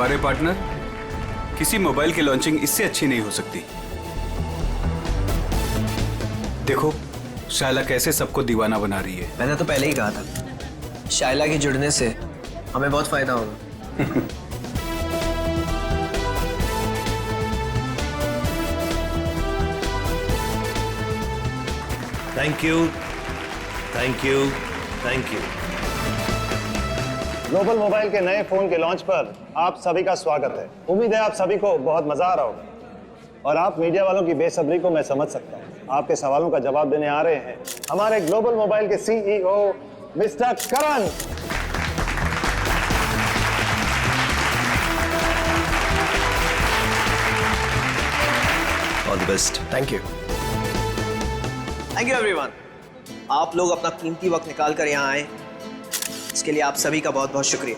अरे पार्टनर, किसी मोबाइल की लॉन्चिंग इससे अच्छी नहीं हो सकती। देखो शायला कैसे सबको दीवाना बना रही है। मैंने तो पहले ही कहा था, शायला के जुड़ने से हमें बहुत फायदा होगा। Thank you, thank you, thank you. Global mobile के नए फोन के लॉन्च पर आप सभी का स्वागत है। उम्मीद है आप सभी को बहुत मजा आ रहा होगा और आप मीडिया वालों की बेसब्री को मैं समझ सकता हूँ। आपके सवालों का जवाब देने आ रहे हैं हमारे ग्लोबल मोबाइल के CEO mister Karan. All the best. Thank you everyone. आप लोग अपना कीमती वक्त निकाल कर यहाँ आए, इसके लिए आप सभी का बहुत बहुत शुक्रिया।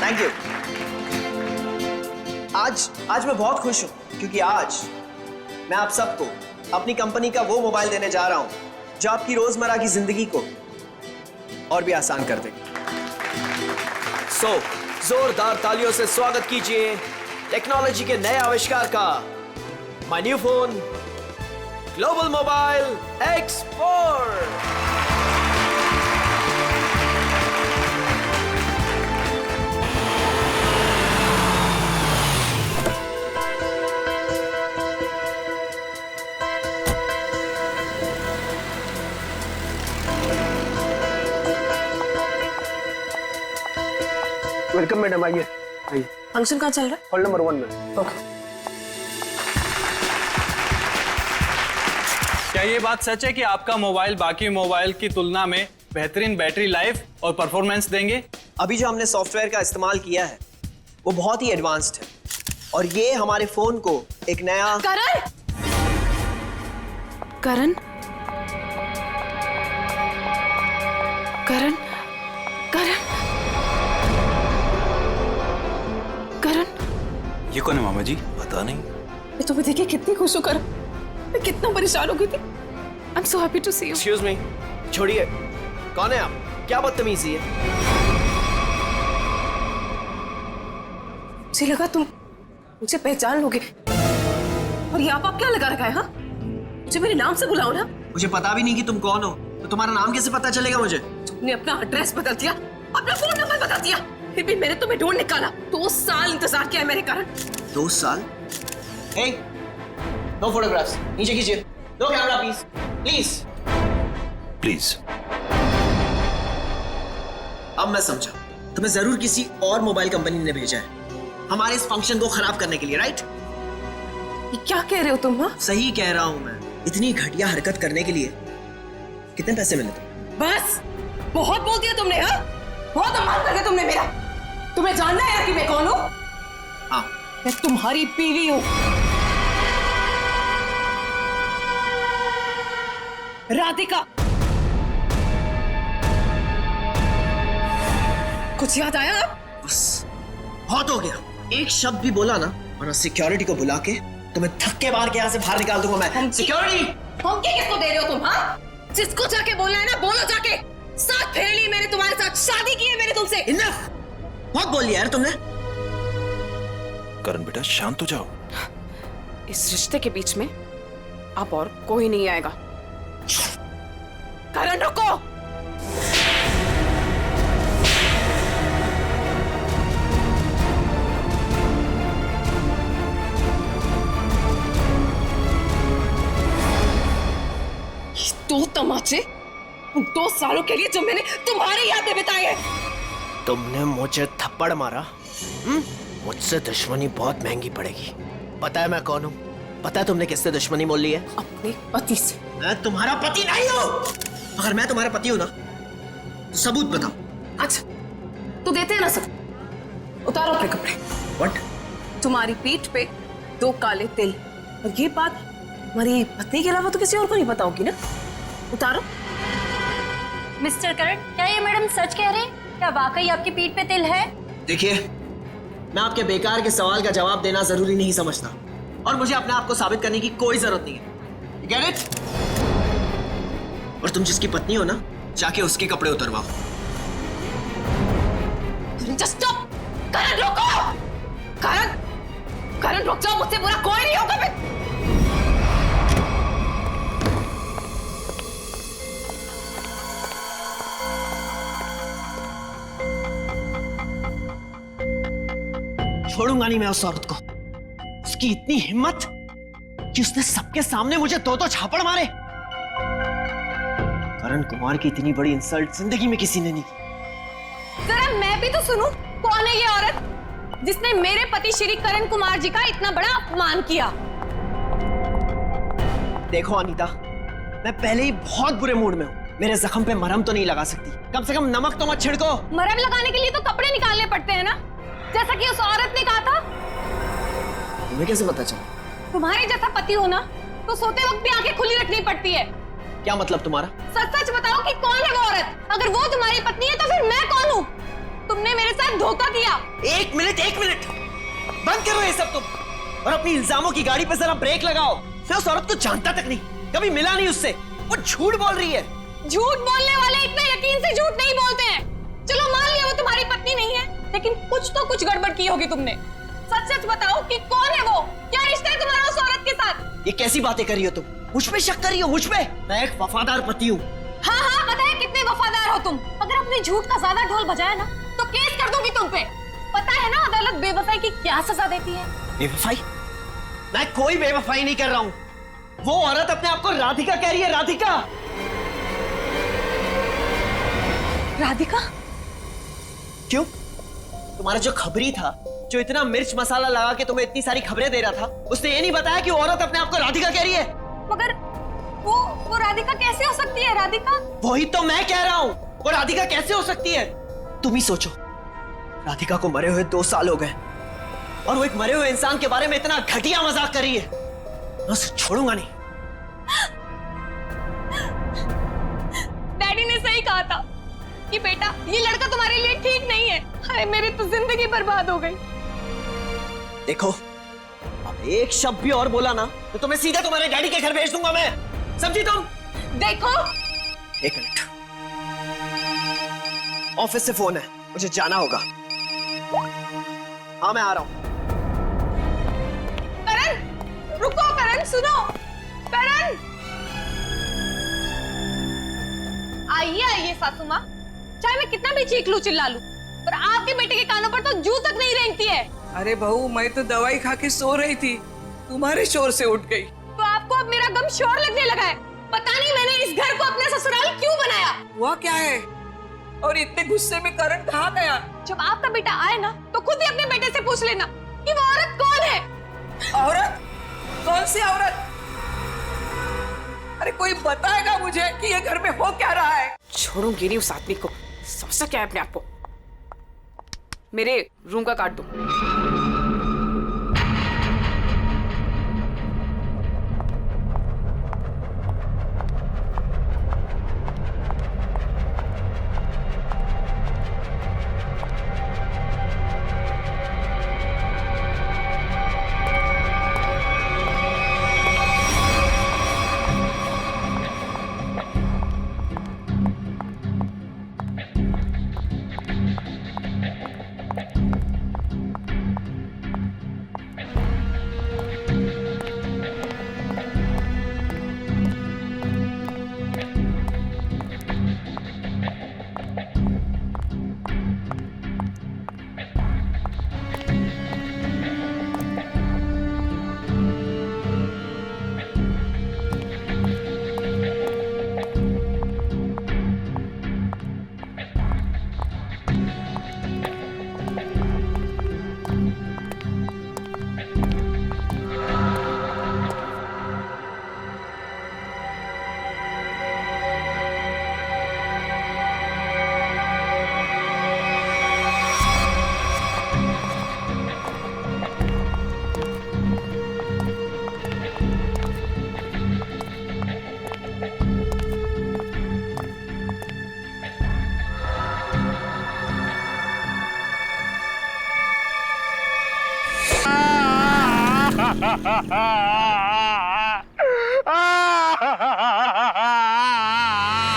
Thank you. आज मैं बहुत खुश हूं क्योंकि आज मैं आप सबको अपनी कंपनी का वो मोबाइल देने जा रहा हूं जो आपकी रोजमर्रा की जिंदगी को और भी आसान कर देगा। सो जोरदार तालियों से स्वागत कीजिए टेक्नोलॉजी के नए आविष्कार का, my new phone global mobile X4। Welcome madam, आइए आइए। फंक्शन कहाँ चल रहा है? हॉल नंबर 1 में। ओके। क्या ये बात सच है कि आपका मोबाइल बाकी मोबाइल की तुलना में बेहतरीन बैटरी लाइफ और परफॉर्मेंस देंगे? अभी जो हमने सॉफ्टवेयर का इस्तेमाल किया है वो बहुत ही एडवांस्ड है और ये हमारे फोन को एक नया करण करण करण करण करण ये कौन है मामा जी? पता नहीं। मैं तुम्हें देखे कितनी खुश हूँ करण। मैं कितना परेशान हो गई थी। I am so happy to see you. Excuse me, छोड़िए, कौन है आप? क्या बदतमीजी है? मुझे लगा तुम मुझे पहचान लोगे और ये आप क्या लगा रखा है? हाँ, मुझे मेरे नाम से बुलाओ ना। मुझे पता भी नहीं कि तुम कौन हो, तो तुम्हारा नाम कैसे पता चलेगा मुझे? तुमने अपना एड्रेस बदल दिया, अपना फोन नंबर बदल दिया, फिर भी मैंने तुम्हें ढूंढ निकाला। 2 साल इंतजार किया है मेरे कारण। 2 साल? हे, नो फोटोग्राफ्स, नीचे कीजिए। No camera please, please. Please. अब मैं समझा, तुम्हें जरूर किसी और मोबाइल कंपनी ने भेजा है हमारे इस फंक्शन को खराब करने के लिए, राइट? ये क्या कह रहे हो तुम? हाँ, सही कह रहा हूं मैं। इतनी घटिया हरकत करने के लिए कितने पैसे मिले थे? बस बहुत बोल दिया तुमने। हाँ, बहुत अपमान कर दिया तुमने मेरा। तुम्हें जानना है कि मैं कौन हूँ? हाँ, मैं तुम्हारी बीवी हूँ, राधिका। कुछ याद आया? बस बहुत हो गया। एक शब्द भी बोला ना और सिक्योरिटी को बुला के तुम्हें धक्के मार के यहाँ से बाहर निकाल दूंगा मैं। सिक्योरिटी! धमकी किसको दे रहे हो तुम? हाँ, जिसको जाके बोलना है ना बोलो जाके। साथ फेरे लिए मैंने तुम्हारे साथ, शादी की है मैंने तुमसे। इनफ! बहुत बोल लिया यार तुमने। करण बेटा शांत हो जाओ। इस रिश्ते के बीच में अब और कोई नहीं आएगा। करण रुको। ये 2 तमाचे उन 2 सालों के लिए जो मैंने तुम्हारे याद में बिताए हैं। तुमने मुझे थप्पड़ मारा। मुझसे दुश्मनी बहुत महंगी पड़ेगी। पता है मैं कौन हूँ? पता है तुमने किससे दुश्मनी मोल ली है? अपने पति से। मैं तुम्हारा पति नहीं हूँ। अगर मैं तुम्हारा पति हूँ ना तो सबूत बताओ। अच्छा, तो देते हैं ना सब। उतारो अपने कपड़े। व्हाट? तुम्हारी पीठ पे 2 काले तिल, और ये बात हमारी पत्नी के अलावा तो किसी और को नहीं पता होगी ना। उतारो। मिस्टर करण, क्या ये मैडम सच कह रहे हैं? क्या वाकई आपकी पीठ पे तिल है? देखिए, मैं आपके बेकार के सवाल का जवाब देना जरूरी नहीं समझता और मुझे अपने आप को साबित करने की कोई जरूरत नहीं है। Get it? और तुम जिसकी पत्नी हो ना, जाके उसके कपड़े उतरवाओ। Just stop. करण रुको। करण, करण रुक जाओ, मुझसे बुरा कोई नहीं होगा। मैं छोड़ूंगा नहीं मैं उस औरत को। उसकी इतनी हिम्मत कि उसने सबके सामने मुझे दो झापड़ मारे। करण कुमार की इतनी बड़ी इंसल्ट जिंदगी में किसी ने नहीं की। जरा मैं भी तो सुनूं, कौन है ये औरत जिसने मेरे पति श्री करण कुमार जी का इतना बड़ा अपमान किया? देखो अनीता, मैं पहले ही बहुत बुरे मूड में हूँ। मेरे जख्म पे मरहम तो नहीं लगा सकती, कम से कम नमक तो मत छिड़को। मरहम लगाने के लिए तो कपड़े निकालने पड़ते हैं ना, जैसा कि उस औरत ने कहा था। तुम्हें कैसे पता चला? तुम्हारे जैसा पति हो ना तो सोते वक्त भी आंखें खुली रखनी पड़ती है। क्या मतलब तुम्हारा? सच सच बताओ कि कौन है वो औरत? अगर वो तुम्हारी पत्नी है तो फिर मैं कौन हूँ? तुमने मेरे साथ धोखा किया। एक मिनट बंद करो ये सब तुम, और अपनी इल्जामों की गाड़ी पे जरा ब्रेक लगाओ। मैं उस औरत को जानता तक नहीं, कभी मिला नहीं उससे। वो झूठ बोल रही है। झूठ बोलने वाले इतना यकीन से झूठ नहीं बोलते हैं। चलो मान लिया वो तुम्हारी पत्नी नहीं है, लेकिन कुछ तो कुछ गड़बड़ की होगी तुमने। सच सच बताओ कि कौन है वो? क्या रिश्ता है तुम्हारा उस औरत के साथ? ये कैसी बातें कर रही हो तुम? मुझ पे शक कर रही हो? मुझ पे? मैं एक वफादार पति हूँ। हाँ हाँ पता है कितने वफादार हो तुम। अगर अपने झूठ का ज्यादा ढोल बजाया ना तो केस कर दूंगी तुम पे। पता है ना अदालत बेवफाई की क्या सजा देती है? बेवफाई? मैं कोई बेवफाई नहीं कर रहा हूँ। वो औरत अपने आप को राधिका कह रही है। राधिका? राधिका? क्यों? तुम्हारा जो खबरी था, जो इतना मिर्च मसाला लगा के तुम्हें इतनी सारी खबरें दे रहा था, उसने ये नहीं बताया कि वो औरत अपने आप को राधिका कह रही है। मगर वो राधिका कैसे हो सकती है? राधिका? वही तो मैं कह रहा हूँ, वो राधिका कैसे हो सकती है? तुम ही सोचो, राधिका को मरे हुए 2 साल हो गए और वो एक मरे हुए इंसान के बारे में इतना घटिया मजाक कर रही है। मैं उसे छोड़ूंगा नहीं। डैडी ने सही कहा था कि बेटा ये लड़का तुम्हारे लिए ठीक नहीं है। हाय मेरी तो जिंदगी बर्बाद हो गई। देखो, अब एक शब्द भी और बोला ना तो तुम्हें सीधा तुम्हारे डैडी के घर भेज दूंगा मैं। समझी तुम? देखो, एक मिनट, ऑफिस से फोन है, मुझे जाना होगा। हाँ मैं आ रहा हूं। करण रुको। करण सुनो। करण आइए सासू माँ। चाहे मैं कितना भी चीख लूं चिल्ला लूं, पर आपके बेटे के कानों पर तो जू तक नहीं रेंगती है। अरे बहू, मैं तो दवाई खा के सो रही थी, तुम्हारे शोर से उठ गई। तो आपको अब मेरा गम शोर लगने लगा है। पता नहीं मैंने इस घर को अपना ससुराल क्यों बनाया। हुआ क्या है? और इतने गुस्से में करण कहाँ गया? जब आपका बेटा आए ना तो खुद ही अपने बेटे से पूछ लेना कि वो औरत कौन है। औरत? कौन सी औरत? अरे कोई बताएगा मुझे कि ये घर में हो क्या रहा है? छोड़ूंगी नहीं उस आदमी को। समझता क्या है अपने आप को? मेरे रूम का काट दो।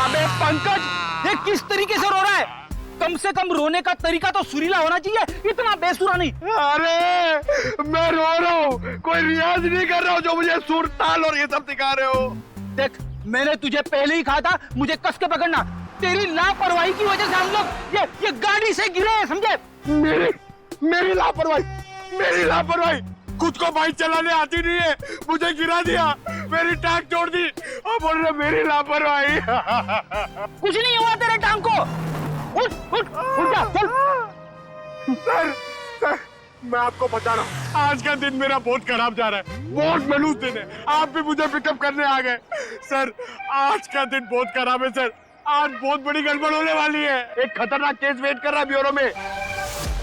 अबे पंकज, ये किस तरीके से रो रहा है? कम से कम रोने का तरीका तो सुरीला होना चाहिए, इतना बेसुरा नहीं। अरे मैं रो रहा हूँ, कोई रियाज नहीं कर रहा हूँ जो मुझे सुर ताल और ये सब सिखा रहे हो। देख मैंने तुझे पहले ही कहा था मुझे कस के पकड़ना, तेरी लापरवाही की वजह से हम लोग ये गाड़ी से गिरे हैं, समझे? मेरी लापरवाही, खुद को बाइक चलाने आती नहीं है, मुझे गिरा दिया, मेरी टांग तोड़ दी और बोल रहे मेरी लापरवाही। कुछ नहीं हुआ तेरे टांग को, उठ जा, चल। सर मैं आपको बता रहा हूँ, आज का दिन मेरा बहुत खराब जा रहा है, बहुत मनूस दिन है। आप भी मुझे पिकअप करने आ गए। सर आज का दिन बहुत खराब है सर, आज बहुत बड़ी गड़बड़ होने वाली है, एक खतरनाक केस वेट कर रहा है ब्यूरो में।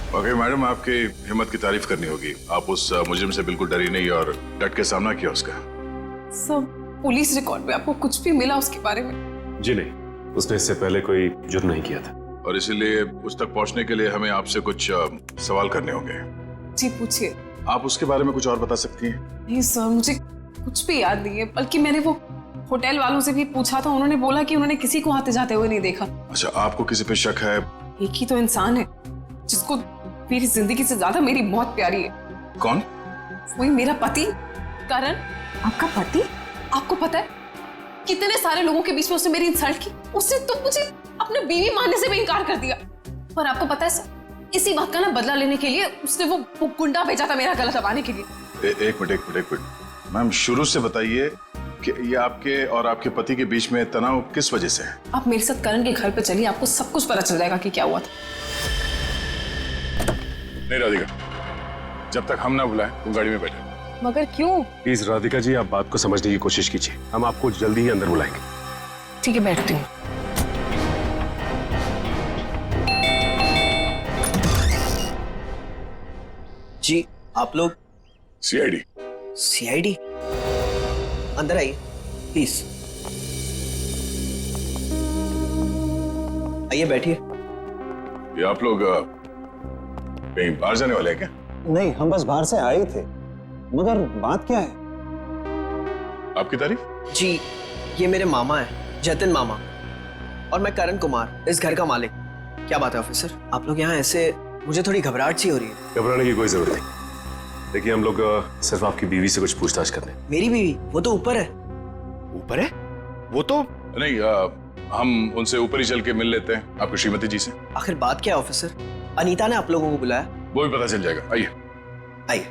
ओके मैडम, आपकी हिम्मत की तारीफ करनी होगी। आप उस मुजरिम से बिल्कुल डरी नहीं और डट के सामना किया उसका। सब पुलिस रिकॉर्ड में आपको कुछ भी मिला उसके बारे में? जी नहीं, उसने इससे पहले कोई जुर्म नहीं किया था। और इसीलिए उस तक पहुंचने के लिए हमें आपसे कुछ सवाल करने होंगे। जी पूछिए। आप उसके बारे में कुछ और बता सकती हैं? नहीं सर, मुझे कुछ भी याद नहीं है, बल्कि मैंने वो होटल वालों से भी पूछा था, उन्होंने बोला कि उन्होंने किसी को आते जाते हुए नहीं देखा। अच्छा, आपको किसी पे शक है? एक ही तो इंसान है जिसको मेरी जिंदगी से ज्यादा मेरी मौत प्यारी है। कौन? वही मेरा पति करण। आपका पति? आपको पता है कितने सारे लोगों के बीच में उसने मेरी इंसल्ट की, उसने तो मुझे अपने बीवी मानने से भी इनकार कर दिया। पर आपको पता है सर, इसी बात का ना बदला लेने के लिए उसने वो गुंडा भेजा था मेरा गला दबाने के लिए। एक मिनट मैम, शुरू से बताइए कि ये आपके और आपके पति के बीच में तनाव किस वजह से है? आप मेरे साथ करण के घर पे चलिए, आपको सब कुछ पता चल जाएगा कि क्या हुआ था। नहीं राधिका, जब तक हम ना बुलाएं तुम गाड़ी में बैठे। मगर क्यों? प्लीज राधिका जी, आप बात को समझने की कोशिश कीजिए, हम आपको जल्दी ही अंदर बुलाएंगे। ठीक है, बैठती हूँ। जी आप लोग? सीआईडी। अंदर आइए प्लीज, आइए बैठिए। ये आप लोग कहीं बाहर जाने वाले हैं क्या? नहीं, हम बस बाहर से आए थे, मगर बात क्या है? आपकी तारीफ? जी ये मेरे मामा है, जतिन मामा, और मैं करण कुमार, इस घर का मालिक। क्या बात है ऑफिसर, आप लोग यहाँ ऐसे? मुझे थोड़ी घबराहट सी हो रही है। घबराने की कोई जरूरत नहीं। देखिए, हम लोग सिर्फ आपकी बीवी से कुछ पूछताछ कर रहे हैं। मेरी बीवी? वो तो ऊपर है। ऊपर है? वो तो नहीं, हम उनसे ऊपर ही चल के मिल लेते हैं, आपकी श्रीमती जी से। आखिर बात क्या है ऑफिसर? अनीता ने आप लोगों को बुलाया? वो भी पता चल जाएगा, आइए। आइए।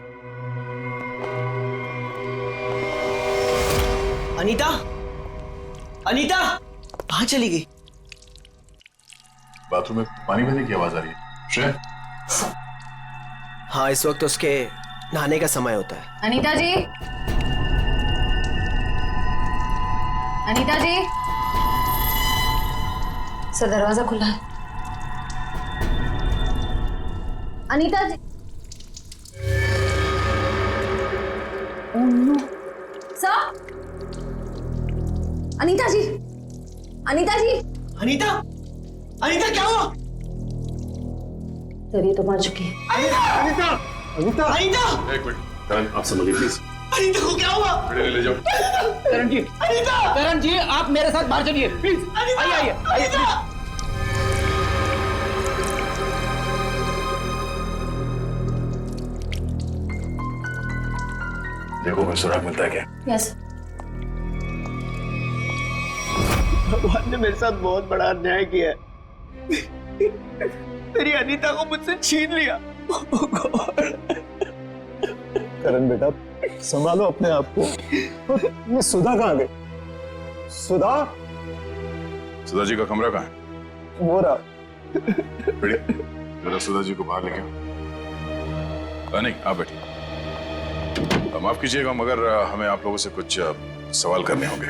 अनीता, अनीता कहाँ चली गई? बाथरूम में पानी बहने की आवाज आ रही है। श्रेया? हाँ, इस वक्त उसके नहाने का समय होता है। अनीता जी, अनीता जी। सर दरवाजा खुला है। Anita ji. Oh no. Sir, Anita ji, Anita ji. Anita, Anita क्या हुआ? तेरी तो मर चुकी है। अनीता, अनीता, अनीता। एक मिनट, करण आप समझिए प्लीज। अनीता को क्या हुआ? बेटे ले जाओ। करण जी, अनीता, करण जी आप मेरे साथ बाहर चलिए प्लीज। आइए आइए आइए। देखो मैं सुराग मिलता है क्या? यस। भगवान ने मेरे साथ बहुत बड़ा अन्याय किया है। मेरी अनीता को मुझसे छीन लिया। करण बेटा, संभालो अपने आप को। ये सुधा कहाँ गई? सुधा? सुधा जी का कमरा कहाँ है? वो रहा। बेटे जरा सुधा जी को बाहर लेके आओ। नहीं, आप बैठिए। माफ कीजिएगा, मगर हमें आप लोगों से कुछ सवाल करने होंगे।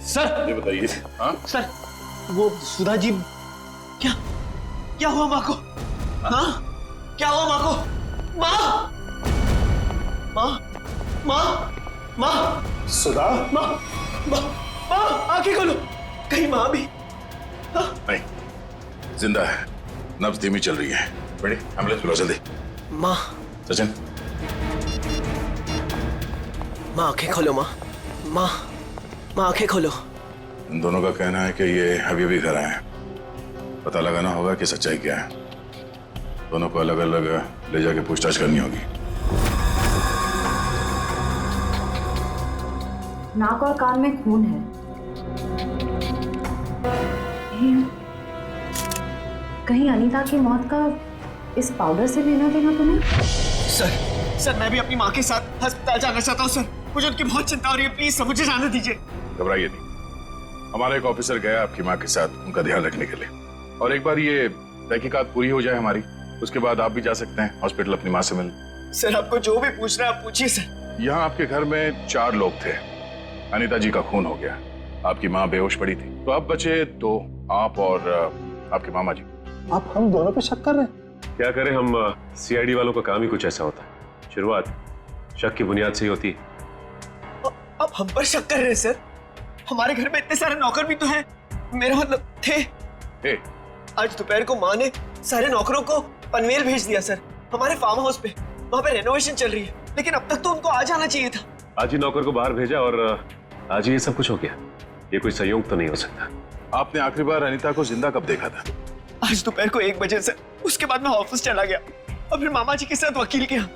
सर ये बताइए। हाँ सर, वो सुधा जी। क्या क्या हुआ माँ को? हाँ, क्या हुआ माँ को? माँ, माँ, माँ, माँ, सुधा? माँ, माँ, माँ, आंखें खोलो। कहीं माँ भी? नहीं, जिंदा है, नब्ज धीमी चल रही है। बेटे एम्बुलेंस बुलाओ जल्दी। माँ, सचिन। माँ आंखें खोलो। माँ, माँ, माँ आंखें खोलो। इन दोनों का कहना है कि ये अभी अभी घर आए हैं। पता लगाना होगा कि सच्चाई क्या है। दोनों को अलग अलग ले जाके पूछताछ करनी होगी। नाक और कान में खून है। कहीं अनीता की मौत का इस पाउडर से लेना देना तो नहीं? सर मैं भी अपनी माँ के साथ अस्पताल जाना चाहता हूँ सर। मुझे उनकी बहुत चिंता हो रही है, प्लीज सर मुझे जाने दीजिए। घबराइए नहीं, हमारा एक ऑफिसर गया आपकी माँ के साथ उनका ध्यान रखने के लिए, और एक बार ये तहकीकात पूरी हो जाए हमारी, उसके बाद आप भी जा सकते हैं हॉस्पिटल अपनी माँ से मिलने। सर आपको जो भी पूछना है आप पूछिए सर। यहाँ आपके घर में 4 लोग थे, अनीता जी का खून हो गया, आपकी माँ बेहोश पड़ी थी, तो अब बचे 2, आप और आपके मामा जी। आप हम दोनों पे शक कर रहे हैं? क्या करें, हम सीआईडी वालों का काम ही कुछ ऐसा होता है, शुरुआत शक की बुनियाद से ही होती है। आप हम पर शक कर रहे हैं सर? हमारे घर में इतने सारे नौकर भी तो हैं, मेरा मतलब थे। आज दोपहर को माँ ने सारे नौकरों को पनवेल भेज दिया सर, हमारे फार्म हाउस पे। वहाँ पे रेनोवेशन चल रही है, लेकिन अब तक तो उनको आ जाना चाहिए था। आज ही नौकर को बाहर भेजा और आज ही ये सब कुछ हो गया। ये कोई संयोग तो नहीं हो सकता। आपने आखिरी बार अनीता को जिंदा कब देखा था? आज दोपहर को 1 बजे सर, उसके बाद मैं ऑफिस चला गया और फिर मामा जी के साथ वकील के यहाँ।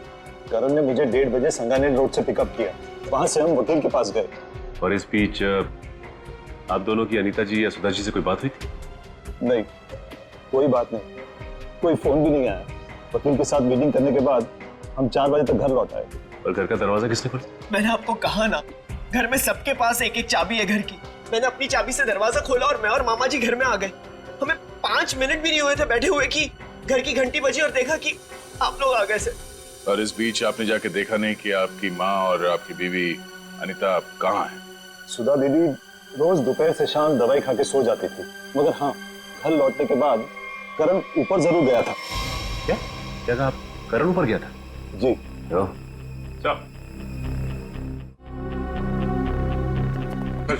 करण ने मुझे 1:30 बजे संगानेर रोड से पिकअप किया, वहां से हम वकील के पास गए। और इस बीच आप दोनों की अनीता जी या सुधा जी से कोई बात हुई थी? नहीं, कोई बात नहीं, कोई फोन भी नहीं आया। वकील के साथ मीटिंग करने के बाद हम 4 बजे तक घर लौट आए। और घर का दरवाजा किसने खोला? मैंने आपको कहा ना, घर में सबके पास एक एक चाबी है घर की। मैंने अपनी चाबी से दरवाजा खोला और मैं और मामा जी घर में आ गए। हमें 5 मिनट भी नहीं हुए थे बैठे हुए कि घर की घंटी बजी और देखा कि आप लोग आ गए सर। और इस बीच आपने जाके देखा नहीं कि आपकी माँ और आपकी बीवी अनीता कहाँ है? सुधा दीदी रोज दोपहर से शाम दवाई खा के सो जाती थी, मगर हाँ, घर लौटने के बाद करण ऊपर जरूर गया था। क्या कहा आप? करण ऊपर गया था? जी।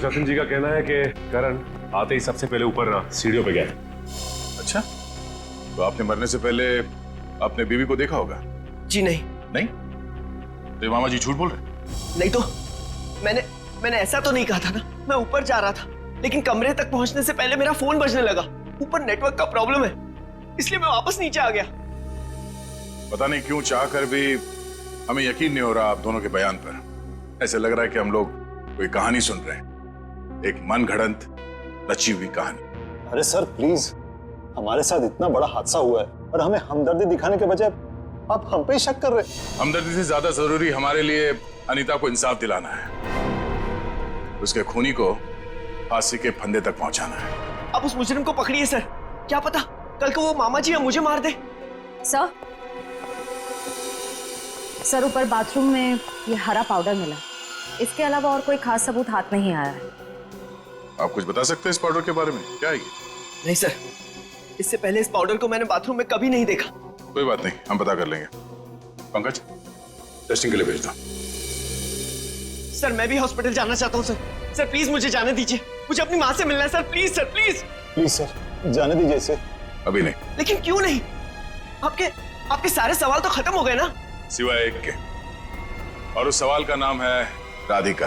सचिन जी का कहना है कि करण आते ही सबसे पहले ऊपर सीढ़ियों पे गया। अच्छा, तो आपने मरने से पहले अपने बीवी को देखा होगा? जी नहीं। नहीं? तो मामा जी झूठ बोल रहे? नहीं तो मैंने ऐसा तो नहीं कहा था ना। मैं ऊपर जा रहा था, लेकिन कमरे तक पहुंचने से पहले मेरा फोन बजने लगा। ऊपर नेटवर्क का प्रॉब्लम है, इसलिए मैं वापस नीचे आ गया। पता नहीं क्यों चाह कर भी हमें यकीन नहीं हो रहा आप दोनों के बयान पर। ऐसे लग रहा है कि हम लोग कोई कहानी सुन रहे हैं, एक मन घड़ंत रची हुई कहानी। अरे सर प्लीज, हमारे साथ इतना बड़ा हादसा हुआ है और हमें हमदर्दी दिखाने के बजाय आप हम पे शक कर रहे हैं। हमदर्दी से ज्यादा जरूरी हमारे लिए अनीता को इंसाफ दिलाना है, उसके खूनी को फांसी के फंदे तक पहुंचाना है। अब उस मुजरिम को पकड़िए सर, क्या पता कल को वो मामा जी या मुझे मार दे। सर ऊपर बाथरूम में ये हरा पाउडर मिला, इसके अलावा और कोई खास सबूत हाथ नहीं आया है। आप कुछ बता सकते हैं इस पाउडर के बारे में? क्या है ये? नहीं सर, इससे पहले इस पाउडर को मैंने बाथरूम में कभी नहीं देखा। कोई बात नहीं, हम पता कर लेंगे। पंकज, टेस्टिंग के लिए भेज दो। सर मैं भी हॉस्पिटल जाना चाहता हूँ सर। सर प्लीज मुझे जाने दीजिए, मुझे अपनी माँ से मिलना है sir. Please sir, please please sir, जाने दीजिए इसे। अभी नहीं। लेकिन क्यों नहीं? आपके सारे सवाल तो खत्म हो गए ना, सिवाय एक के, और उस सवाल का नाम है राधिका।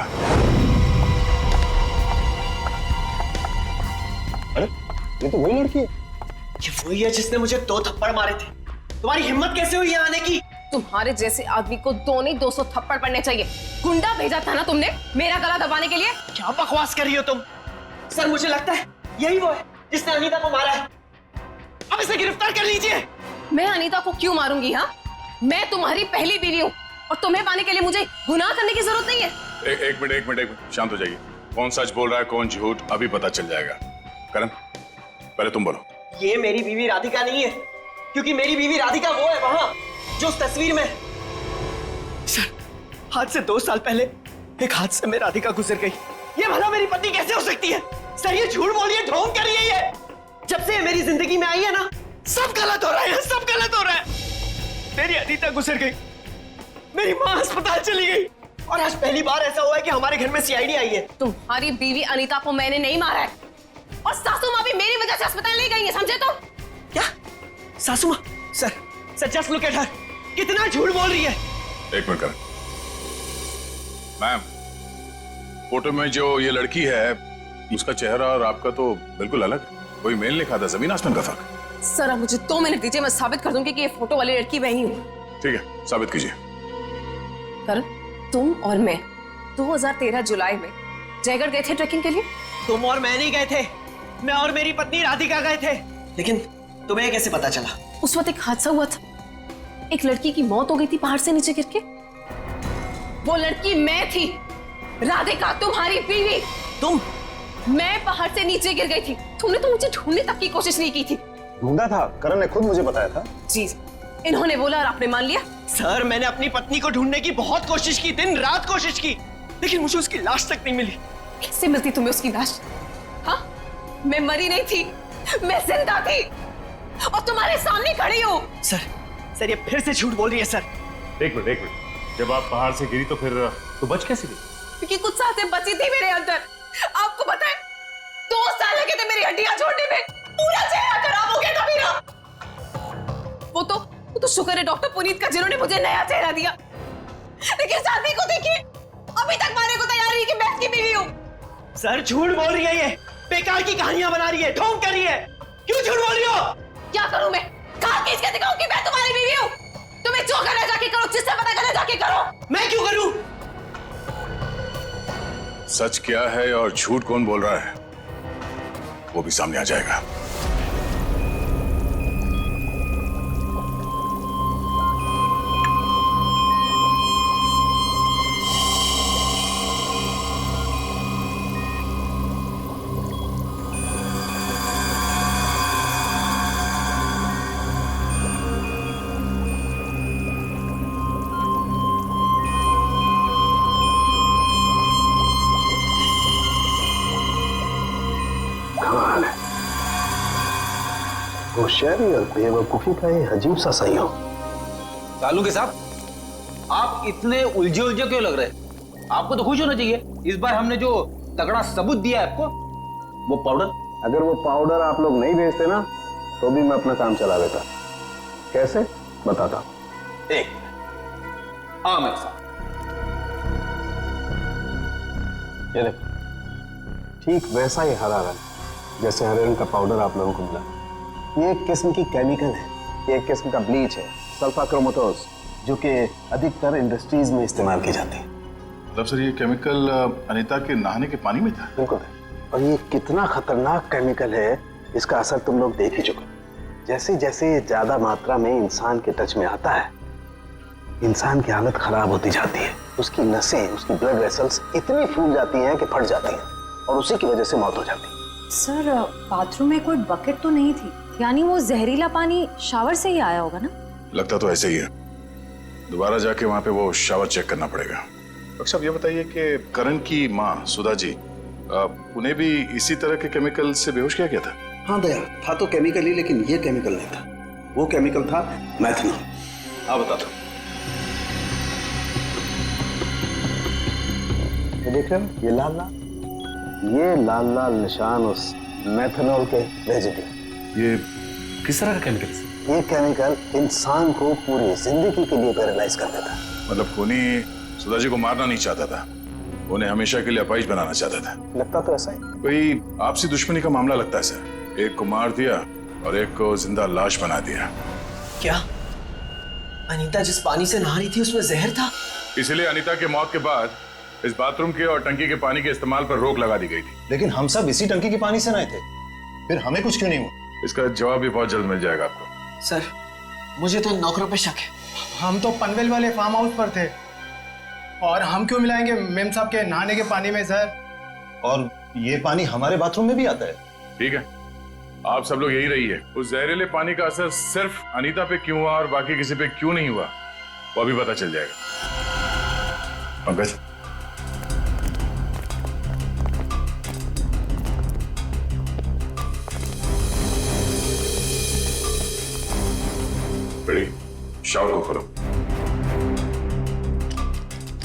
अरे ये तो वही लड़की है। ये वही है जिसने मुझे 2 थप्पड़ मारे थे। तुम्हारी हिम्मत कैसे हुई यहाँ आने की? तुम्हारे जैसे आदमी को 2 नहीं 200 थप्पड़ पड़ने चाहिए। गुंडा भेजा था ना तुमने मेरा गला दबाने के लिए? क्या बकवास कर रही हो तुम? सर मुझे लगता है यही वो है जिसने अनीता को मारा है। अब इसे गिरफ्तार कर लीजिए। मैं अनीता को क्यों मारूंगी? हाँ, मैं तुम्हारी पहली बीवी हूँ और तुम्हें पाने के लिए मुझे गुनाह करने की जरूरत नहीं है। एक मिनट, शांत हो जाइए। कौन सच बोल रहा है कौन झूठ अभी पता चल जाएगा। करण, पहले तुम बोलो। ये मेरी बीवी राधिका नहीं है, क्योंकि मेरी बीवी राधिका वो है वहां जो उस तस्वीर में। सर, आज से 2 साल पहले एक हादसे में राधिका गुजर गई। ये भला मेरी पत्नी कैसे हो सकती है? सर ये झूठ बोल रही है, ढोंग कर रही है ये। जब से ये मेरी जिंदगी में आई है ना, सब गलत हो रहा है, सब गलत हो रहा है। मेरी अनीता गुजर गई, मेरी माँ अस्पताल चली गई, और आज पहली बार ऐसा हुआ है कि हमारे घर में सीआईडी आई है। तुम्हारी बीवी अनीता को मैंने नहीं मारा है, और सासू माँ भी मेरी वजह से अस्पताल ले गई है, समझे? तो क्या सासू माँ? Sir just look at her, कितना झूठ बोल रही है। एक मिनट करण। मैम, फोटो में जो ये लड़की है उसका चेहरा और आपका तो बिल्कुल अलग। कोई मेल नहीं खाता, जमीन आसमान का फर्क। सर अब मुझे 2 मिनट दीजिए, मैं साबित कर दूंगी कि ये फोटो वाली लड़की वही हूँ। ठीक है, साबित कीजिए। करण, तुम और मैं 2013 जुलाई में जयगढ़ गए थे ट्रैकिंग के लिए। तुम और मैं नहीं गए थे, मैं और मेरी पत्नी राधिका गए थे। लेकिन तुम्हें कैसे पता चला? उस वक्त एक हादसा हुआ था, एक लड़की की मौत हो गई थी पहाड़ से नीचे गिर के। वो लड़की मैं थी, राधिका तुम्हारी बीवी। तुम? मैं पहाड़ से नीचे गिर गई थी, तुमने तो मुझे ढूंढने तक की कोशिश नहीं की थी। ढूंढा था, करण ने खुद मुझे बताया था। जी, इन्होंने बोला और आपने मान लिया। सर मैंने अपनी पत्नी को ढूंढने की बहुत कोशिश की, दिन रात कोशिश की, लेकिन मुझे उसकी लाश तक नहीं मिली। कैसे मिलती तुम्हें उसकी लाश? हाँ, मैं मरी नहीं थी, मैं जिंदा थी और तुम्हारे सामने खड़ी हूँ। सर ये फिर से झूठ बोल रही है सर। एक मिनट, जब आप पहाड़ से गिरी तो फिर तो बच कैसे गई? क्योंकि कुछ सांसें बची थी मेरे अंदर। आपको पता है 2 साल लगे थे मेरी हड्डियां छोड़ने में, पूरा चेहरा खराब हो गया था मेरा। वो तो शुक्र है डॉक्टर पुनीत का, जिन्होंने मुझे नया चेहरा दिया। लेकिन शादी को देखिए, अभी तक मारने को तैयार नहीं कि मैं इसकी बीवी हूँ। सर झूठ बोल रही है, ये बेकार की कहानियां बना रही है, ढोंग कर रही है। क्यों झूठ बोल रही हो? क्या करूं मैं? कहां खींच के दिखाऊं कि मैं तुम्हारी बीवी हूं? तुम्हें जो करना जाके करो, जिससे पता करना जाके करो। मैं क्यों करूं? सच क्या है और झूठ कौन बोल रहा है, वो भी सामने आ जाएगा। होशियारी और बेवकूफी का ये अजीब सा संयोग। कालू के साहब, आप इतने उलझे क्यों लग रहे? आपको तो खुश होना चाहिए, इस बार हमने जो तगड़ा सबूत दिया है आपको, वो पाउडर। अगर वो पाउडर आप लोग नहीं भेजते ना, तो भी मैं अपना काम चला लेता। कैसे बताता? एक मेरे साथ ये देखो, ठीक वैसा ही हरा रंग जैसे हरे रंग का पाउडर आप लोगों को मिला। ये एक किस्म की केमिकल है, ये एक किस्म का ब्लीच है, सल्फा क्रोमेटोज, जो कि अधिकतर इंडस्ट्रीज में इस्तेमाल की जाती है। मतलब सर ये केमिकल अनीता के नहाने के पानी में था? बिल्कुल। और ये कितना खतरनाक केमिकल है, इसका असर तुम लोग देख ही चुके। जैसे जैसे ये ज्यादा मात्रा में इंसान के टच में आता है, इंसान की हालत खराब होती जाती है। उसकी नसें, उसकी ब्लड वेसल्स इतनी फूल जाती हैं कि फट जाती हैं और उसी की वजह से मौत हो जाती है। सर बाथरूम में कोई बकेट तो नहीं थी, यानी वो जहरीला पानी शावर से ही आया होगा ना? लगता तो ऐसे ही है। दोबारा जाके वहां पे वो शावर चेक करना पड़ेगा। डॉक्टर साहब ये बताइए कि करण की माँ सुधा जी, उन्हें भी इसी तरह के केमिकल से बेहोश किया गया था? हाँ दया, था तो केमिकल ही, लेकिन ये केमिकल नहीं था। वो केमिकल था मैथनॉल। हाँ बताता। ये देख रहे हो, ये लाल लाल निशान उस मैथनॉल के रेजिड्यू। ये किस तरह का केमिकल है? ये केमिकल इंसान को पूरी जिंदगी के लिए पैरालाइज कर देता है। मतलब खूनी सुधा जी को मारना नहीं चाहता था, उन्हें हमेशा के लिए अपाहिज बनाना चाहता था। लगता तो ऐसा ही। कोई आपसी दुश्मनी का मामला लगता है सर। एक को मार दिया और एक को जिंदा लाश बना दिया। क्या अनीता जिस पानी से नहा रही थी उसमें जहर था? इसलिए अनीता की मौत के बाद इस बाथरूम के और टंकी के पानी के इस्तेमाल पर रोक लगा दी गई थी। लेकिन हम सब इसी टंकी के पानी से नहाए थे, फिर हमें कुछ क्यों नहीं हुआ? इसका जवाब भी बहुत जल्द मिल जाएगा आपको। सर मुझे तो नौकरों पे शक है। हम तो पनवेल वाले फार्म हाउस पर थे, और हम क्यों मिलाएंगे मेम साहब के नहाने के पानी में सर? और ये पानी हमारे बाथरूम में भी आता है। ठीक है, आप सब लोग यही रहिए। उस जहरीले पानी का असर सिर्फ अनीता पे क्यों हुआ और बाकी किसी पे क्यों नहीं हुआ, वो अभी पता चल जाएगा। पंकज, बड़ी शावर को खोलो।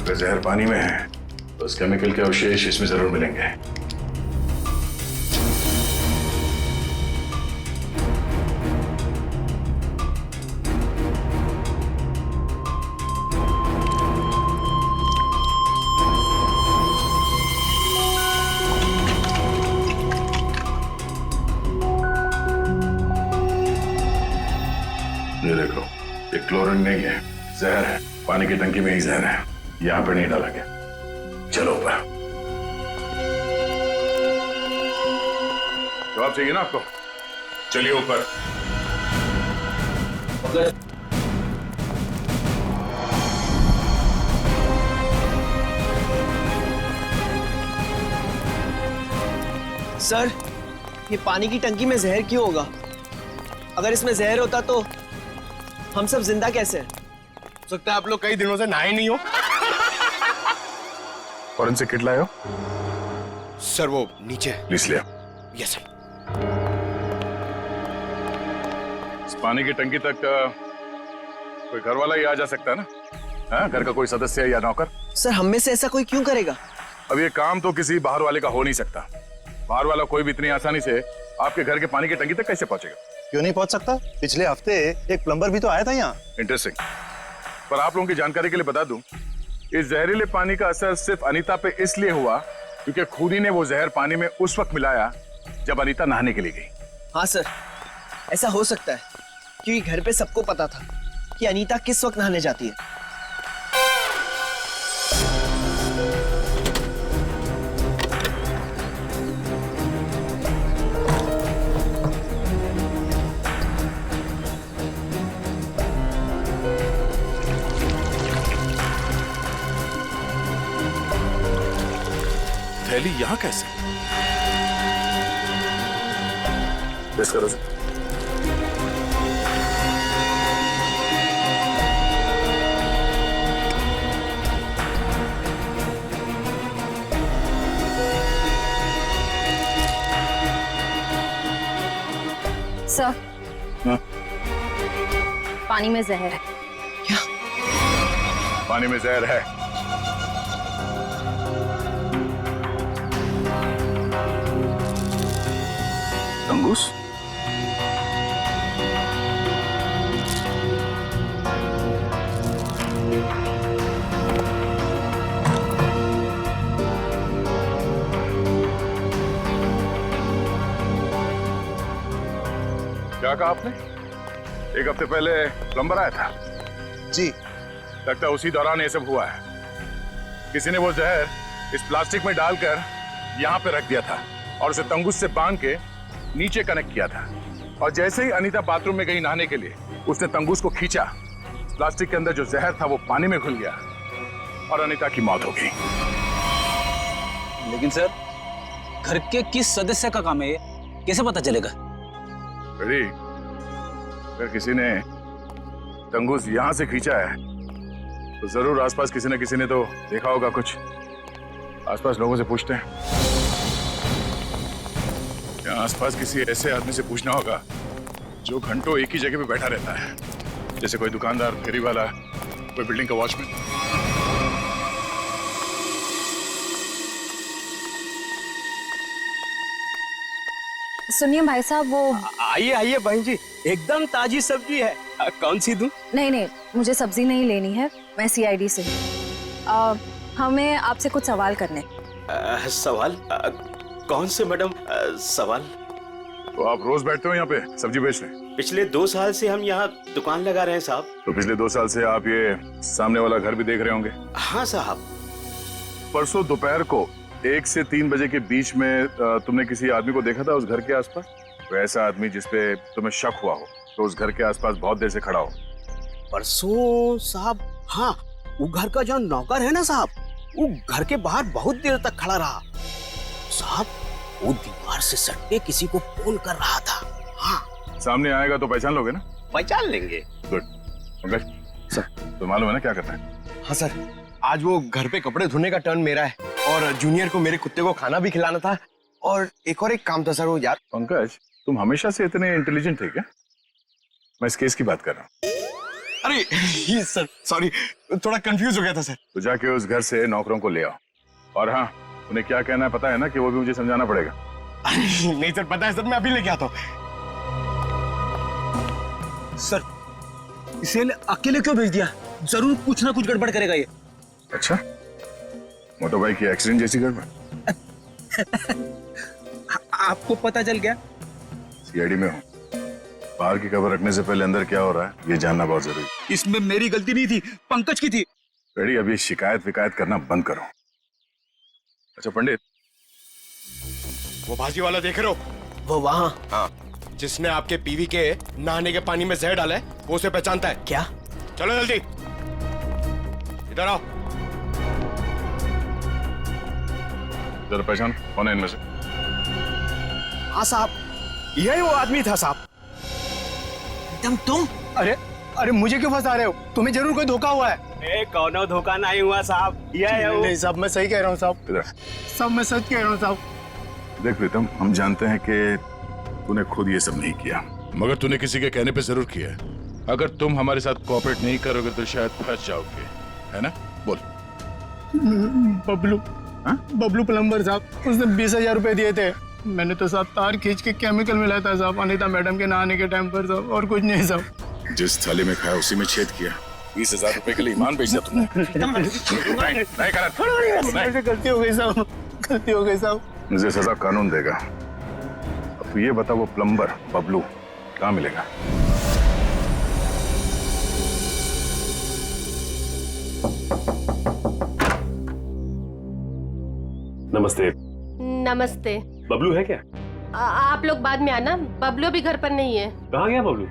अगर जहर पानी में है तो उस केमिकल के अवशेष इसमें जरूर मिलेंगे। क्लोरीन नहीं है, जहर है। पानी की टंकी में ही जहर है, यहाँ पे नहीं डाला गया। चलो ऊपर। जवाब चाहिए ना आपको? चलिए ऊपर। सर, ये पानी की टंकी में जहर क्यों होगा? अगर इसमें जहर होता तो हम सब जिंदा कैसे हैं? हो सकता है आप लोग कई दिनों से नहाए नहीं हो। फॉरेंसिक किट लाए हो? सर वो नीचे। लिस्ट लिया। Yes sir. इस पानी की टंकी तक कोई घर वाला ही आ जा सकता है ना? हाँ, घर का कोई सदस्य या नौकर? सर, हम में से ऐसा कोई क्यों करेगा? अब ये काम तो किसी बाहर वाले का हो नहीं सकता। बाहर वाला कोई भी इतनी आसानी से आपके घर के पानी की टंकी तक कैसे पहुंचेगा? क्यों नहीं पहुंच सकता? पिछले हफ्ते एक प्लम्बर भी तो आया था यहाँ। इंटरेस्टिंग। पर आप लोगों की जानकारी के लिए बता दूं, इस जहरीले पानी का असर सिर्फ अनीता पे इसलिए हुआ क्योंकि खुदी ने वो जहर पानी में उस वक्त मिलाया जब अनीता नहाने के लिए गई। हाँ सर, ऐसा हो सकता है क्योंकि घर पे सबको पता था कि अनीता किस वक्त नहाने जाती है। थैली यहाँ कैसे? टेस्ट करो सर। सर, हाँ? पानी में जहर है। क्या? पानी में जहर है? तंगूस? क्या कहा आपने? एक हफ्ते पहले प्लम्बर आया था? जी। लगता है उसी दौरान ये सब हुआ है। किसी ने वो जहर इस प्लास्टिक में डालकर यहाँ पे रख दिया था और उसे तंगूस से बांध के नीचे कनेक्ट किया था। और जैसे ही अनीता बाथरूम में गई नहाने के लिए, उसने तंगूस को खींचा। प्लास्टिक के अंदर जो जहर था वो पानी में घुल गया और अनीता की मौत हो गई। लेकिन सर, घर के किस सदस्य का काम है ये? कैसे पता चलेगा? अरे, अगर किसी ने तंगूस यहां से खींचा है तो जरूर आसपास किसी न किसी ने तो देखा होगा कुछ। आसपास लोगों से पूछते हैं। या आसपास किसी ऐसे आदमी से पूछना होगा जो घंटों एक ही जगह पे बैठा रहता है, जैसे कोई दुकानदार, फेरी वाला, कोई बिल्डिंग का वॉचमैन। सुनिए भाई साहब, वो आइए आइए बहन जी, एकदम ताजी सब्जी है। कौन सी दूं? नहीं नहीं, मुझे सब्जी नहीं लेनी है, मैं सीआईडी से हूँ। हमें आपसे कुछ सवाल करने। सवाल? कौन से मैडम सवाल? तो आप रोज बैठते हो यहाँ पे सब्जी बेचने? पिछले 2 साल से हम यहाँ दुकान लगा रहे हैं साहब। तो पिछले 2 साल से आप ये सामने वाला घर भी देख रहे होंगे? हाँ साहब। परसों दोपहर को 1 से 3 बजे के बीच में तुमने किसी आदमी को देखा था उस घर के आसपास? तो ऐसा आदमी जिसपे तुम्हें शक हुआ हो तो उस घर के आसपास बहुत देर से खड़ा हो। परसों साहब, हाँ, वो घर का जो नौकर है ना साहब, वो घर के बाहर बहुत देर तक खड़ा रहा साहब। वो दीवार से सट के किसी को फोन कर रहा था। हाँ, सामने आएगा तो पहचान लोगे ना? पहचान लेंगे। गुड। पंकज सर, तो मालूम है ना क्या करना है? हाँ सर, आज वो घर पे कपड़े धोने का टर्न मेरा है और जूनियर को मेरे कुत्ते को खाना भी खिलाना था और एक काम था सर वो यार। पंकज, तुम हमेशा से इतने इंटेलिजेंट थे क्या? मैं इस केस की बात कर रहा हूँ। अरे ये सर, सॉरी, थोड़ा कंफ्यूज हो गया था सर। तो जाके उस घर से नौकरों को ले आओ। और हाँ, उन्हें क्या कहना है पता है ना, कि वो भी मुझे समझाना पड़ेगा। नहीं सर, पता है सर, मैं अभी लेके आता हूँ। सर, इसे अकेले क्यों भेज दिया? जरूर कुछ ना कुछ गड़बड़ करेगा ये। अच्छा, मोटर बाइक की एक्सीडेंट जैसी गड़बड़? आपको पता चल गया? सीआईडी में हूँ बाहर की खबर रखने से पहले अंदर क्या हो रहा है ये जानना बहुत जरूरी है। इसमें मेरी गलती नहीं थी, पंकज की थी। बेटी अब ये शिकायत विकायत करना बंद करो। अच्छा पंडित, वो भाजी वाला देख रहे हो? वो वहां। हाँ, जिसने आपके पीवी के नहाने के पानी में जहर डाला है वो उसे पहचानता है क्या? चलो जल्दी इधर आओ। जरा पहचान कौन है इनमें से? हाँ साहब, यही वो आदमी था साहब। तुम? अरे मुझे क्यों फंसा रहे हो? तुम्हें जरूर कोई धोखा हुआ है। कौनो धोखा नहीं हुआ साहब, यह है वो। नहीं साहब, मैं सही कह रहा हूँ साहब। इधर सब मैं सच कह रहा हूँ साहब। देख प्रीतम, हम जानते हैं कि तूने खुद ये सब नहीं किया, मगर तूने किसी के कहने पे जरूर किया है। अगर तुम हमारे साथ कोऑपरेट नहीं करोगे तो शायद फंस जाओगे, है ना? बोल। बबलू प्लम्बर साहब, उसने 20,000 रुपए दिए थे। मैंने तो साहब तार खींच के केमिकल मिलाया था साहब, अनीता मैडम के नहाने के टाइम पर साहब, और कुछ नहीं साहब। जिस थाली में खाया उसी में छेद किया। 20,000 रुपए के लिए ईमान बेच दिया तुमने। नहीं गलत। गलती हो गई साहब, गलती हो गई साहब। मुझे सजा कानून देगा। अब ये बता, वो प्लम्बर बबलू कहाँ मिलेगा? नमस्ते। नमस्ते। बबलू है क्या? आप लोग बाद में आना, बबलू अभी घर पर नहीं है। कहाँ गया बबलू?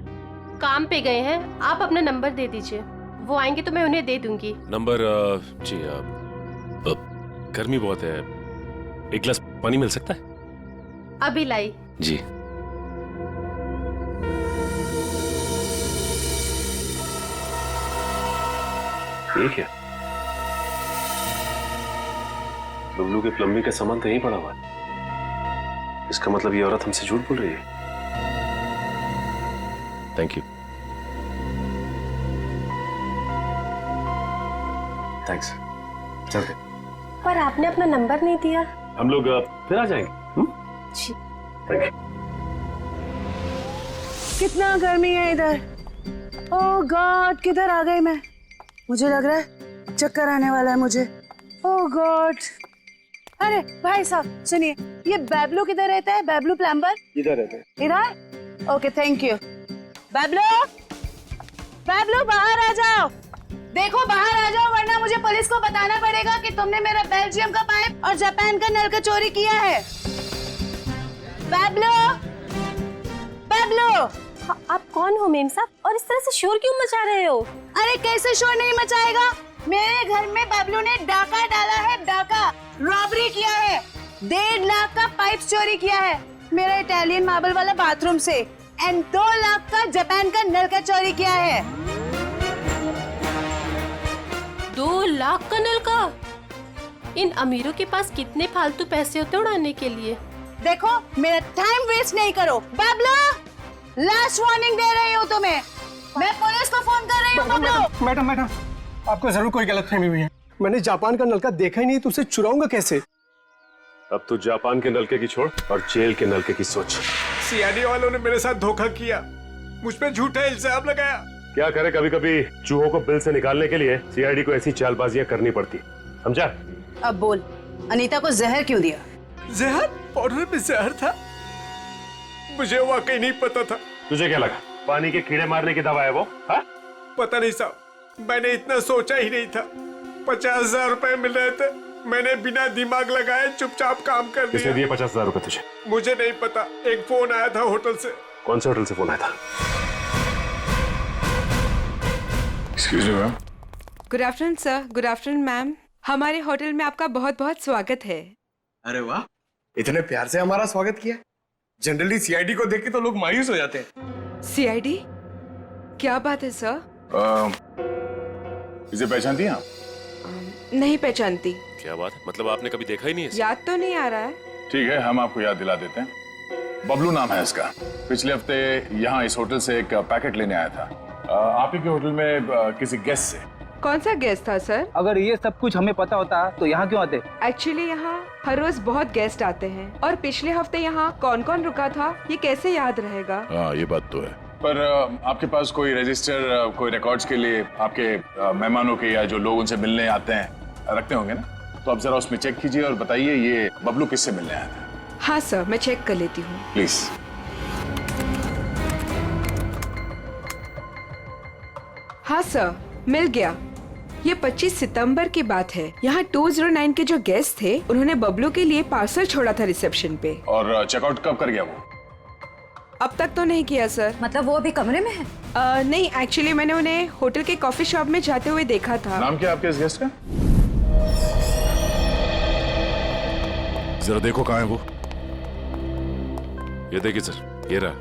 काम पे गए हैं। आप अपना नंबर दे दीजिए, वो आएंगे तो मैं उन्हें दे दूंगी। नंबर? जी गर्मी बहुत है, एक गिलास पानी मिल सकता है? अभी लाई। जी। ठीक है। बबलू के प्लम्बिंग का सामान तो यहीं पड़ा हुआ है। इसका मतलब ये औरत हमसे झूठ बोल रही है। Thank you. थैंक्स। चलते। पर आपने अपना नंबर नहीं दिया। हम लोग फिर आ जाएंगे। जी। Thank you. कितना गर्मी है इधर। ओह गॉड, किधर आ गई मैं? मुझे लग रहा है चक्कर आने वाला है मुझे। ओह गॉड। अरे भाई साहब सुनिए, ये बैबलू किधर रहता है? बैबलू प्लम्बर इधर रहते हैं। इधर? Okay thank you. Bablu, Bablu बाहर आ जाओ। देखो बाहर आ जाओ, वरना मुझे पुलिस को बताना पड़ेगा कि तुमने मेरा बेल्जियम का पाइप और जापान का नल का चोरी किया है। बैबलू, बैबलू। आप कौन हो मेम साहब, और इस तरह से शोर क्यों मचा रहे हो? अरे कैसे शोर नहीं मचाएगा? मेरे घर में बबलू ने डाका डाला है, डाका रॉबरी किया है। 1.5 लाख का पाइप चोरी किया है मेरा इटालियन मार्बल वाला बाथरूम से, एंड 2 लाख का जापान का नल का चोरी किया है। 2 लाख का नल का? इन अमीरों के पास कितने फालतू पैसे होते उड़ाने के लिए। देखो मेरा टाइम वेस्ट नहीं करो। बबलू, लास्ट वार्निंग दे रही हूँ तुम्हें, मैं पुलिस को फोन कर रही हूँ। बबलू। मैडम, आपको जरूर कोई गलतफहमी हुई है। मैंने जापान का नलका देखा ही नहीं, तो उसे चुराऊंगा कैसे? अब तो जापान के नलके की छोड़ और जेल के नलके की सोच। सीआईडी वालों ने मेरे साथ धोखा किया, मुझ पे झूठा इल्जाम लगाया। क्या करे, कभी कभी चूहों को बिल से निकालने के लिए सीआईडी को ऐसी चालबाजियां करनी पड़ती, समझा? अब बोल, अनीता को जहर क्यों दिया? जहर? पाउडर में जहर था? मुझे वाकई नहीं पता था। तुझे क्या लगा पानी के कीड़े मारने की दवा है वो? हा? पता नहीं साहब, मैंने इतना सोचा ही नहीं था। 50,000 रुपए मिल रहे थे, मैंने बिना दिमाग लगाए चुपचाप काम कर दिया। किसने दिए 50,000 रुपए तुझे? मुझे नहीं पता, एक फोन आया था होटल से। कौन से होटल से फोन आया था? Excuse me ma'am. Good afternoon sir. Good afternoon ma'am. हमारे होटल में आपका बहुत बहुत स्वागत है। अरे वाह, इतने प्यार से हमारा स्वागत किया। जनरली सीआईडी को देख के तो लोग मायूस हो जाते हैं। सीआईडी? क्या बात है सर? इसे पहचानती हैं आप? नहीं पहचानती। क्या बात है, मतलब आपने कभी देखा ही नहीं है? याद तो नहीं आ रहा है। ठीक है, हम आपको याद दिला देते हैं। बबलू नाम है इसका। पिछले हफ्ते यहाँ इस होटल से एक पैकेट लेने आया था, आप ही के होटल में किसी गेस्ट से। कौन सा गेस्ट था सर? अगर ये सब कुछ हमें पता होता तो यहाँ क्यों आते? एक्चुअली यहाँ हर रोज बहुत गेस्ट आते हैं, और पिछले हफ्ते यहाँ कौन कौन रुका था ये कैसे याद रहेगा? हाँ ये बात तो है, पर आपके पास कोई रजिस्टर, कोई रिकॉर्ड्स के लिए आपके मेहमानों के या जो लोग उनसे मिलने आते हैं रखते होंगे ना, तो आप जरा उसमें चेक कीजिए और बताइए ये बबलू किससे मिलने आया था। हाँ सर, मैं चेक कर लेती हूँ। प्लीज। हाँ सर, मिल गया। ये 25 सितंबर की बात है। यहाँ 209 के जो गेस्ट थे उन्होंने बबलू के लिए पार्सल छोड़ा था रिसेप्शन पे। और चेकआउट कब कर गया वो? अब तक तो नहीं किया सर। मतलब वो अभी कमरे में है? नहीं, एक्चुअली मैंने उन्हें होटल के कॉफी शॉप में जाते हुए देखा था। नाम क्या आपके इस गेस्ट का? जरा देखो कहाँ है वो। ये देखिए सर, ये रहा।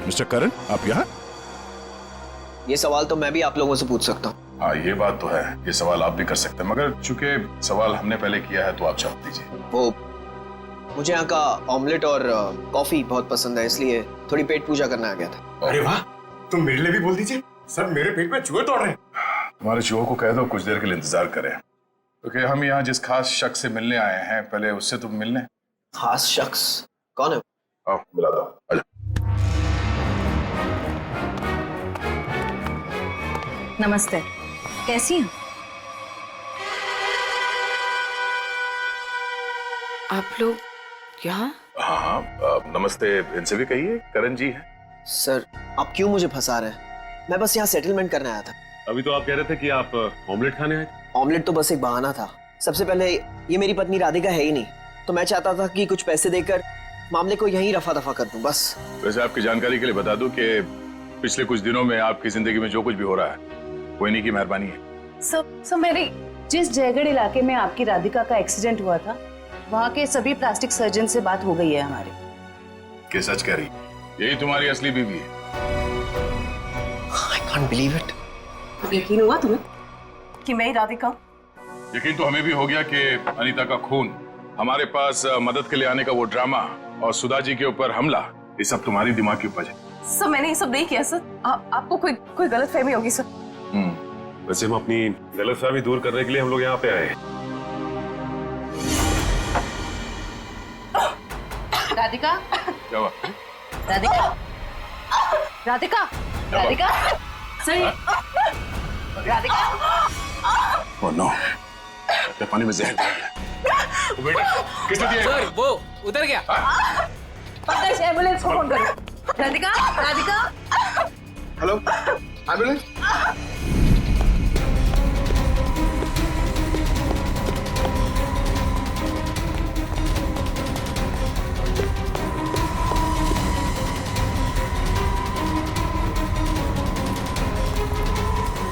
मिस्टर करण, आप यहाँ? ये सवाल तो मैं भी आप लोगों से पूछ सकता हूँ। हाँ, ये बात तो है, ये सवाल आप भी कर सकते हैं, मगर चूंकि सवाल हमने पहले किया है तो आप जवाब दीजिए। वो मुझे यहाँ का ऑमलेट और कॉफी बहुत पसंद है, इसलिए थोड़ी पेट पूजा करने आ गया था। अरे वाह, तुम मेरे लिए भी बोल दीजिए। सर, मेरे पेट में चूहे दौड़ रहे हैं। तुम्हारे चूहों को कह दो कुछ देर के लिए इंतजार करें, क्योंकि हम यहाँ जिस खास शख्स से मिलने आए हैं, पहले उससे तुम मिलने। खास शख्स कौन है? आओ मिला दो, आजा। नमस्ते, कैसी हैं? आप लोग यहाँ? हाँ हाँ, नमस्ते इनसे भी कहिए, करण जी है। सर, आप क्यों मुझे फंसा रहे हैं? मैं बस यहाँ सेटलमेंट करने आया था। अभी तो आप कह रहे थे कि आप ऑमलेट खाने आए थे। ऑमलेट तो बस एक बहाना था। सबसे पहले ये मेरी पत्नी राधिका है ही नहीं, तो मैं चाहता था कि कुछ पैसे देकर मामले को यहीं रफा दफा कर दूं, बस। वैसे आपकी जानकारी के लिए बता दूं कि पिछले कुछ दिनों में आपकी जिंदगी में जो कुछ भी हो रहा है वो इन्हीं की मेहरबानी है। सब मेरी जिस जयगढ़ इलाके में आपकी राधिका का एक्सीडेंट हुआ था, वहाँ के सभी प्लास्टिक सर्जन से बात हो गई है हमारी। कि सच कह रही? यही तुम्हारी असली बीवी है? I can't believe it. यकीन हुआ तुम्हें कि मैं ही राधिका? यकीन तो हमें भी हो गया कि अनीता का खून, हमारे पास मदद के लिए आने का वो ड्रामा और सुधा जी के ऊपर हमला, ये सब तुम्हारी दिमाग की उपज है। सर, मैंने ये सब नहीं किया सर। आपको कोई गलतफहमी होगी सर। वैसे हम अपनी गलतफहमी दूर करने के लिए हम लोग यहाँ पे आए हैं। राधिका, क्या हुआ? राधिका, राधिका, राधिका, सही, राधिका। ओह नो, पानी में जहर डाल दिया। वो बेटा, किसने दिया? सर, वो उधर गया। पता है, एम्बुलेंस को फोन करो। राधिका, राधिका। Hello, ambulance.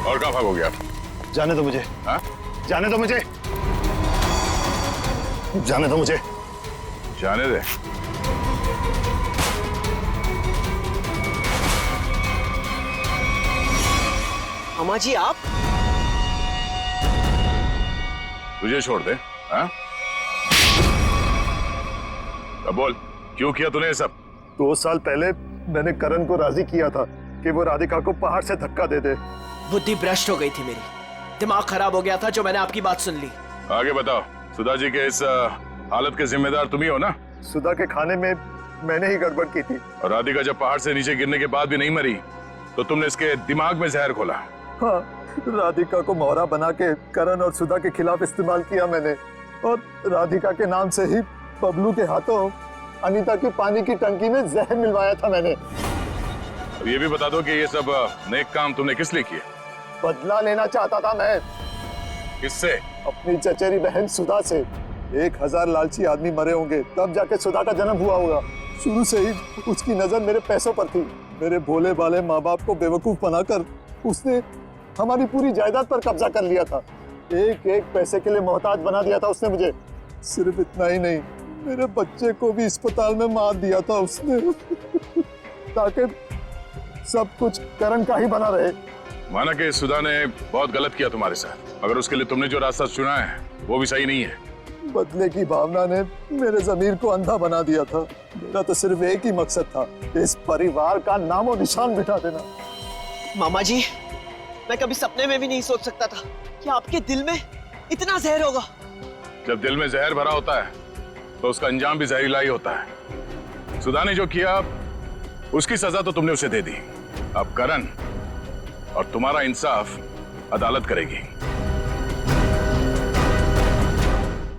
और कहाँ भागोगे आप? जाने दो मुझे। हाँ? जाने दो मुझे। जाने दो मुझे। जाने दे। अम्मा जी, आप? तुझे छोड़ दे? हाँ? अब बोल, क्यों किया तूने ये सब? 2 साल पहले मैंने करण को राजी किया था कि वो राधिका को पहाड़ से धक्का दे दे। बुद्धि भ्रष्ट हो गई थी मेरी, दिमाग खराब हो गया था जो मैंने आपकी बात सुन ली। आगे बताओ, सुधा जी के इस हालत के जिम्मेदार तुम ही हो ना? सुधा के खाने में मैंने ही गड़बड़ की थी। और राधिका जब पहाड़ से नीचे गिरने के बाद भी नहीं मरी, तो तुमने इसके दिमाग में जहर घोला। हाँ, राधिका को मोहरा बना के करण और सुधा के खिलाफ इस्तेमाल किया मैंने, और राधिका के नाम से ही बबलू के हाथों अनीता की पानी की टंकी में जहर मिलवाया था मैंने। अब ये भी बता दो कि ये सब नेक काम तुमने किस लिए किए? बदला लेना चाहता था मैं। किससे? अपनी चचेरी बहन सुधा से। 1000 लालची आदमी मरे होंगे तब जाके सुधा का जन्म हुआ होगा। शुरू से ही उसकी नजर मेरे पैसों पर थी। मेरे भोले भाले माँ बाप को बेवकूफ बनाकर उसने हमारी पूरी जायदाद पर कब्जा कर लिया था। एक एक पैसे के लिए मोहताज बना दिया था उसने मुझे। सिर्फ इतना ही नहीं, मेरे बच्चे को भी अस्पताल में मार दिया था उसने ताकि सब कुछ करण का ही बना रहे। माना कि सुधा ने बहुत गलत किया तुम्हारे साथ, अगर उसके लिए तुमने जो रास्ता चुना है वो भी सही नहीं है। बदले की भावना ने मेरे ज़मीर को अंधा बना दिया था। मेरा तो सिर्फ एक ही मकसद था, इस परिवार का नामो निशान मिटा देना। मामा जी, मैं कभी सपने में भी नहीं सोच सकता था कि आपके दिल में इतना जहर होगा। जब दिल में जहर भरा होता है तो उसका अंजाम भी जहरीला ही होता है। सुधा ने जो किया उसकी सजा तो तुमने उसे दे दी। अब करण और तुम्हारा इंसाफ अदालत करेगी।